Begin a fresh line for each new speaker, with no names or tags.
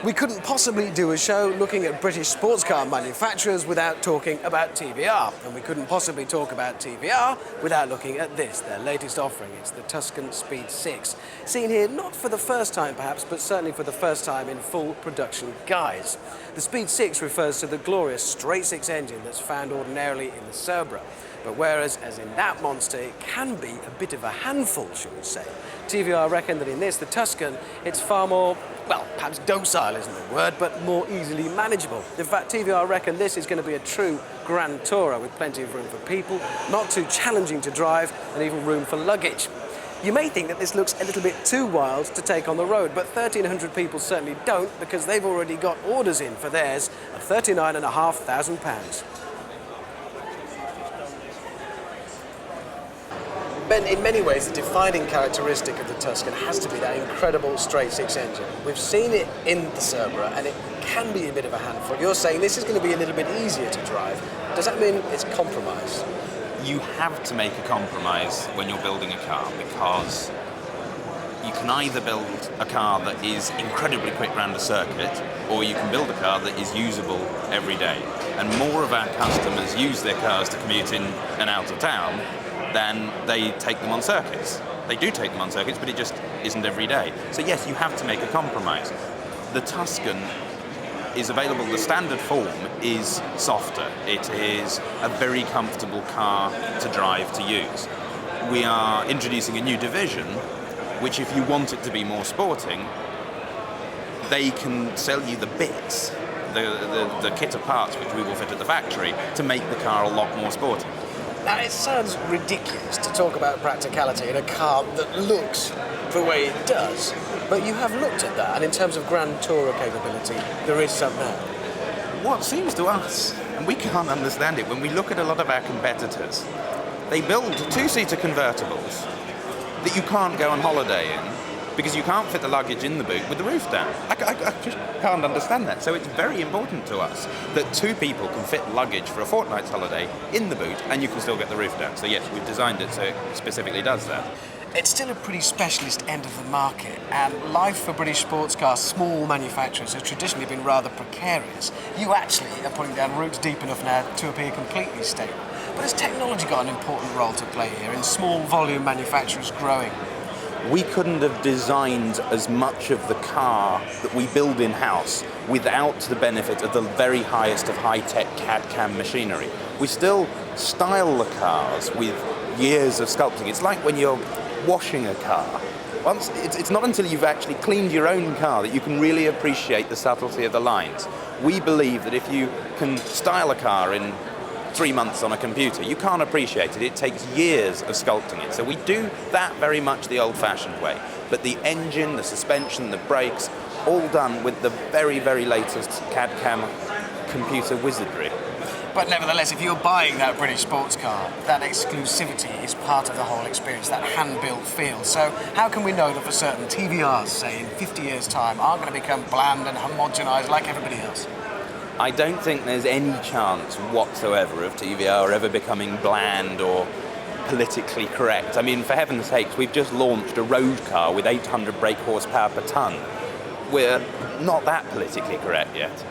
We couldn't possibly do a show looking at British sports car manufacturers without talking about TVR. And we couldn't possibly talk about TVR without looking at this, their latest offering. It's the Tuscan Speed Six. Seen here not for the first time perhaps, but certainly for the first time in full production guise. The Speed Six refers to the glorious straight-six engine that's found ordinarily in the Cerbera. But whereas, as in that monster, it can be a bit of a handful, shall we say, TVR reckon that in this, the Tuscan, it's far more, well, perhaps docile isn't the word, but more easily manageable. In fact, TVR reckon this is going to be a true grand tourer with plenty of room for people, not too challenging to drive, and even room for luggage. You may think that this looks a little bit too wild to take on the road, but 1,300 people certainly don't, because they've already got orders in for theirs of £39,500. In many ways, the defining characteristic of the Tuscan has to be that incredible straight-six engine. We've seen it in the Cerbera, and it can be a bit of a handful. You're saying this is going to be a little bit easier to drive. Does that mean it's compromise?
You have to make a compromise when you're building a car, because you can either build a car that is incredibly quick around a circuit, or you can build a car that is usable every day. And more of our customers use their cars to commute in and out of town than they take them on circuits. They do take them on circuits, but it just isn't every day. So yes, you have to make a compromise. The Tuscan is available, the standard form is softer. It is a very comfortable car to drive, to use. We are introducing a new division, which if you want it to be more sporting, they can sell you the bits, the kit of parts which we will fit at the factory to make the car a lot more sporting.
Now, it sounds ridiculous to talk about practicality in a car that looks the way it does, but you have looked at that, and in terms of grand tourer capability, there is some there.
What seems to us, and we can't understand it, when we look at a lot of our competitors, they build two-seater convertibles that you can't go on holiday in, because you can't fit the luggage in the boot with the roof down. I just can't understand that. So it's very important to us that two people can fit luggage for a fortnight's holiday in the boot, and you can still get the roof down. So yes, we've designed it so it specifically does that.
It's still a pretty specialist end of the market, and life for British sports car small manufacturers has traditionally been rather precarious. You actually are putting down roots deep enough now to appear completely stable. But has technology got an important role to play here in small volume manufacturers growing?
We couldn't have designed as much of the car that we build in-house without the benefit of the very highest of high-tech CAD/CAM machinery. We still style the cars with years of sculpting. It's like when you're washing a car. It's not until you've actually cleaned your own car that you can really appreciate the subtlety of the lines. We believe that if you can style a car in 3 months on a computer, you can't appreciate it. It takes years of sculpting it. So we do that very much the old-fashioned way. But the engine, the suspension, the brakes, all done with the very, very latest CAD/CAM computer wizardry.
But nevertheless, if you're buying that British sports car, that exclusivity is part of the whole experience, that hand-built feel. So how can we know that for certain TVRs, say, in 50 years' time, are going to become bland and homogenised like everybody else?
I don't think there's any chance whatsoever of TVR ever becoming bland or politically correct. I mean, for heaven's sakes, we've just launched a road car with 800 brake horsepower per tonne. We're not that politically correct yet.